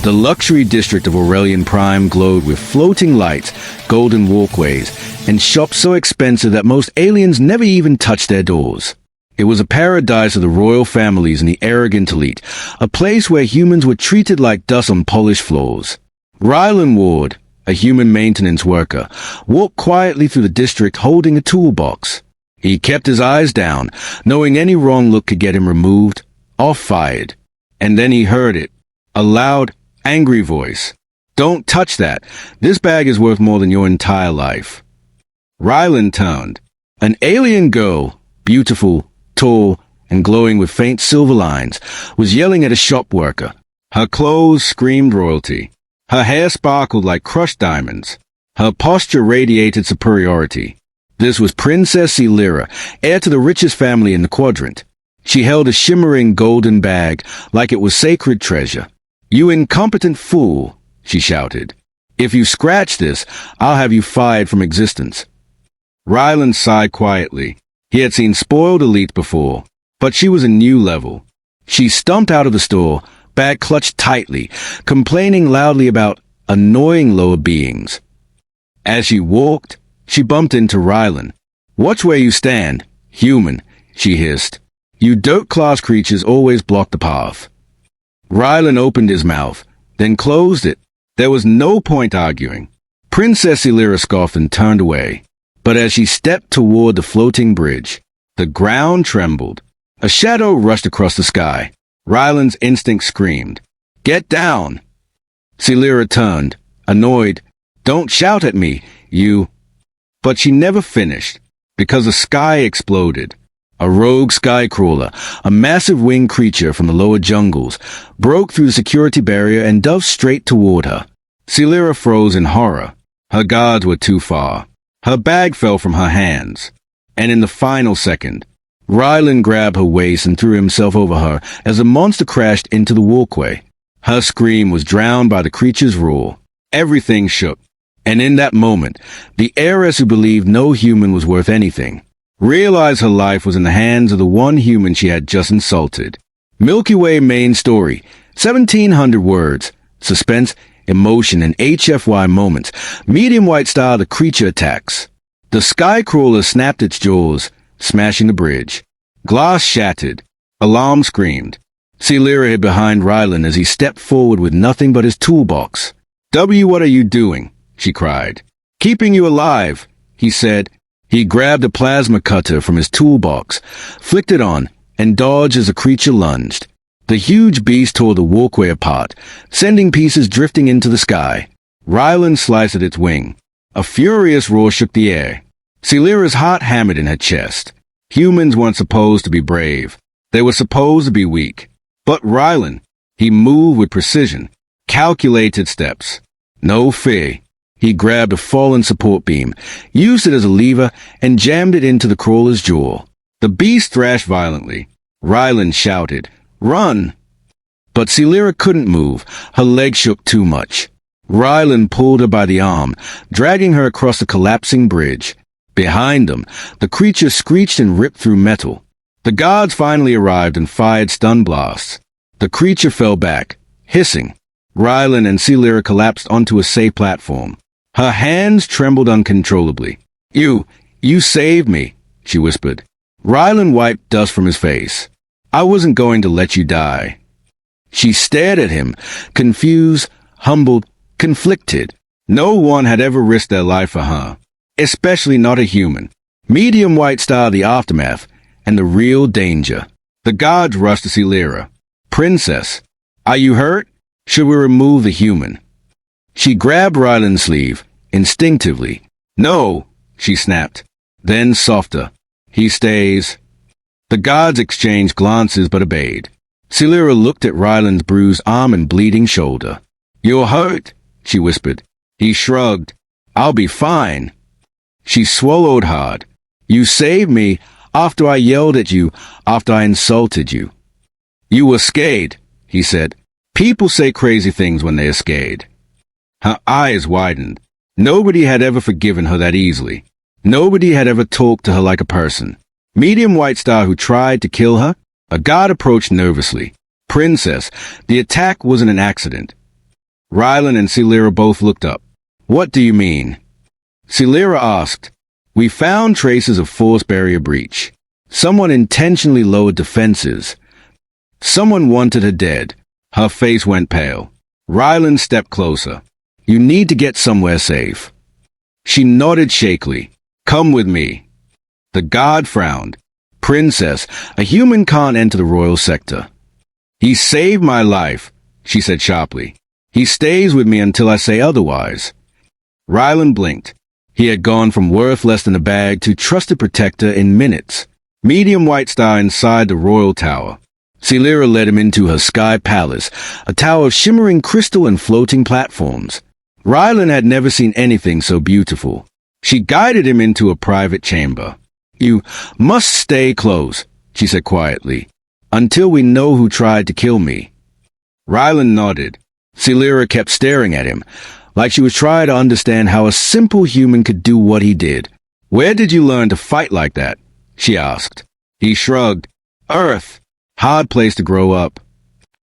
The luxury district of Aurelian Prime glowed with floating lights, golden walkways, and shops so expensive that most aliens never even touched their doors. It was a paradise of the royal families and the arrogant elite, a place where humans were treated like dust on polished floors. Rylan Ward, a human maintenance worker, walked quietly through the district holding a toolbox. He kept his eyes down, knowing any wrong look could get him removed or fired. And then he heard it, a loud, angry voice. "Don't touch that. This bag is worth more than your entire life." Rylan turned. An alien girl, beautiful, tall, and glowing with faint silver lines, was yelling at a shop worker. Her clothes screamed royalty. Her hair sparkled like crushed diamonds. Her posture radiated superiority. This was Princess Celira, heir to the richest family in the quadrant. She held a shimmering golden bag like it was sacred treasure. "You incompetent fool," she shouted. "If you scratch this, I'll have you fired from existence." Rylan sighed quietly. He had seen spoiled elites before, but she was a new level. She stumped out of the store, bag clutched tightly, complaining loudly about annoying lower beings. As she walked, she bumped into Rylan. "Watch where you stand, human," she hissed. "You dirt-class creatures always block the path." Rylan opened his mouth, then closed it. There was no point arguing. Princess Celira scoffed and turned away. But as she stepped toward the floating bridge, the ground trembled. A shadow rushed across the sky. Rylan's instinct screamed, "Get down!" Celira turned, annoyed. "Don't shout at me, you—" But she never finished, because the sky exploded. A rogue skycrawler, a massive winged creature from the lower jungles, broke through the security barrier and dove straight toward her. Celira froze in horror. Her guards were too far. Her bag fell from her hands. And in the final second, Rylan grabbed her waist and threw himself over her as the monster crashed into the walkway. Her scream was drowned by the creature's roar. Everything shook. And in that moment, the heiress who believed no human was worth anything realized her life was in the hands of the one human she had just insulted. Milky Way main story, 1,700 words, suspense, emotion, and HFY moments. Medium white style, the creature attacks. The skycrawler snapped its jaws, smashing the bridge. Glass shattered. Alarm screamed. Celira hid behind Rylan as he stepped forward with nothing but his toolbox. What are you doing?" she cried. "Keeping you alive," he said. He grabbed a plasma cutter from his toolbox, flicked it on, and dodged as the creature lunged. The huge beast tore the walkway apart, sending pieces drifting into the sky. Rylan sliced at its wing. A furious roar shook the air. Celira's heart hammered in her chest. Humans weren't supposed to be brave. They were supposed to be weak. But Rylan, he moved with precision, calculated steps. No fear. He grabbed a fallen support beam, used it as a lever, and jammed it into the crawler's jaw. The beast thrashed violently. Rylan shouted, "Run!" But Celira couldn't move. Her legs shook too much. Rylan pulled her by the arm, dragging her across the collapsing bridge. Behind them, the creature screeched and ripped through metal. The guards finally arrived and fired stun blasts. The creature fell back, hissing. Rylan and Celira collapsed onto a safe platform. Her hands trembled uncontrollably. You saved me," she whispered. Rylan wiped dust from his face. "I wasn't going to let you die." She stared at him, confused, humbled, conflicted. No one had ever risked their life for her, especially not a human. Medium white style, the aftermath, and the real danger. The guards rushed to Celira. "Princess, are you hurt? Should we remove the human?" She grabbed Rylan's sleeve, instinctively. "No," she snapped. Then softer. "He stays." The guards exchanged glances but obeyed. Celira looked at Rylan's bruised arm and bleeding shoulder. "You're hurt," she whispered. He shrugged. "I'll be fine." She swallowed hard. "You saved me after I yelled at you, after I insulted you." "You were scared," he said. "People say crazy things when they are scared." Her eyes widened. Nobody had ever forgiven her that easily. Nobody had ever talked to her like a person. Medium white star who tried to kill her? A guard approached nervously. "Princess, the attack wasn't an accident." Rylan and Celera both looked up. What do you mean? Celera asked. We found traces of force barrier breach. Someone intentionally lowered defenses. Someone wanted her dead. Her face went pale. Rylan stepped closer. You need to get somewhere safe. She nodded shakily. Come with me. The guard frowned. Princess, a human can't enter the royal sector. He saved my life, she said sharply. He stays with me until I say otherwise. Rylan blinked. He had gone from worth less than a bag to trusted protector in minutes. Medium White Star inside the royal tower. Celera led him into her sky palace, a tower of shimmering crystal and floating platforms. Rylan had never seen anything so beautiful. She guided him into a private chamber. You must stay close, she said quietly, until we know who tried to kill me. Rylan nodded. Celera kept staring at him, like she was trying to understand how a simple human could do what he did. Where did you learn to fight like that? She asked. He shrugged. Earth. Hard place to grow up.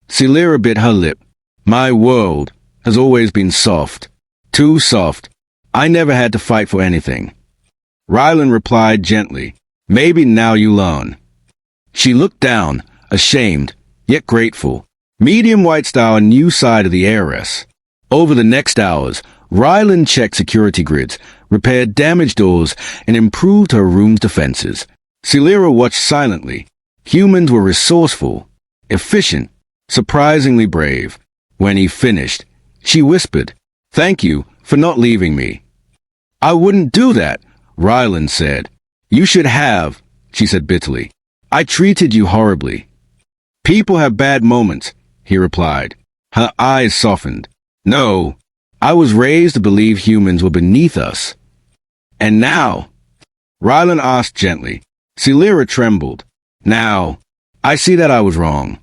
Celera bit her lip. My world has always been soft. Too soft. I never had to fight for anything. Rylan replied gently. Maybe now you learn. She looked down, ashamed, yet grateful. Medium White Star, a new side of the Heiress. Over the next hours, Rylan checked security grids, repaired damaged doors, and improved her room's defenses. Celera watched silently. Humans were resourceful, efficient, surprisingly brave. When he finished, she whispered, Thank you for not leaving me. I wouldn't do that, Rylan said. You should have, she said bitterly. I treated you horribly. People have bad moments, he replied. Her eyes softened. No, I was raised to believe humans were beneath us. And now? Rylan asked gently. Celera trembled. Now, I see that I was wrong.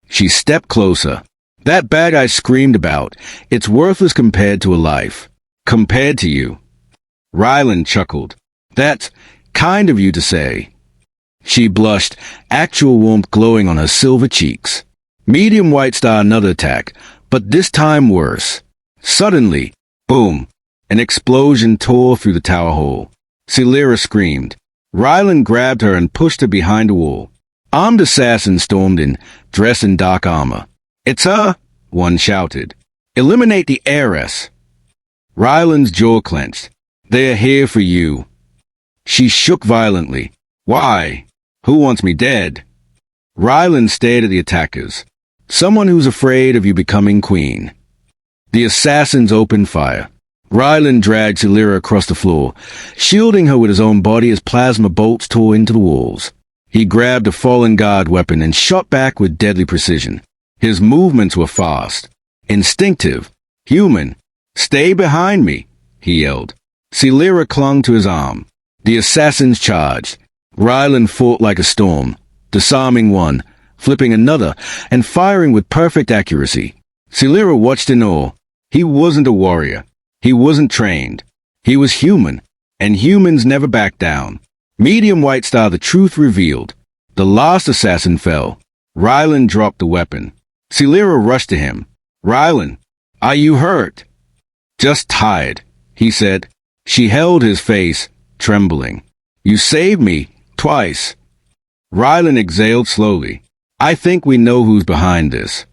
She stepped closer. That bag I screamed about, it's worthless compared to a life. Compared to you. Rylan chuckled. That's kind of you to say. She blushed, actual warmth glowing on her silver cheeks. Medium White Star, another attack, but this time worse. Suddenly, boom, an explosion tore through the tower hall. Celera screamed. Rylan grabbed her and pushed her behind a wall. Armed assassins stormed in, dressed in dark armor. It's her, one shouted. Eliminate the Heiress. Rylan's jaw clenched. They're here for you. She shook violently. Why? Who wants me dead? Rylan stared at the attackers. Someone who's afraid of you becoming queen. The assassins opened fire. Rylan dragged Celera across the floor, shielding her with his own body as plasma bolts tore into the walls. He grabbed a fallen guard weapon and shot back with deadly precision. His movements were fast, instinctive, human. Stay behind me, he yelled. Celera clung to his arm. The assassins charged. Rylan fought like a storm, disarming one, flipping another, and firing with perfect accuracy. Celera watched in awe. He wasn't a warrior. He wasn't trained. He was human, and humans never back down. Medium White Star, the truth revealed. The last assassin fell. Rylan dropped the weapon. Celera rushed to him. Rylan, are you hurt? Just tired, he said. She held his face, trembling. You saved me, twice. Rylan exhaled slowly. I think we know who's behind this.